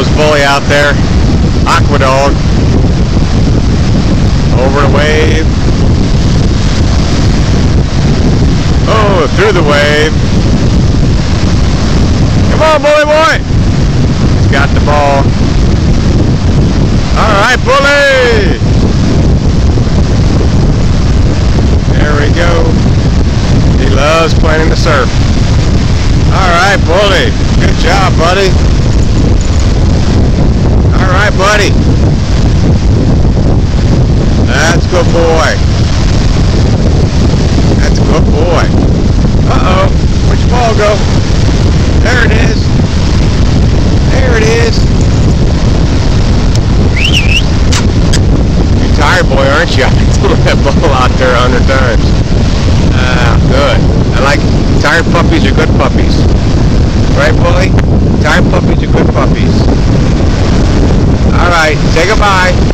goes Bully out there. Aqua Dog. Over the wave. Oh, through the wave. Come on, Bully boy. He's got the ball. All right, Bully. There we go. He loves playing in the surf. All right, Bully. Good job, buddy. All right, buddy. That's a good boy. That's a good boy. Uh-oh. Where'd your ball go? There it is. There it is. You're tired, boy, aren't you? I threw that ball out there 100 times. Good. I like tired puppies are good puppies. Right, Bully? Tired puppies are good puppies. All right. Say goodbye.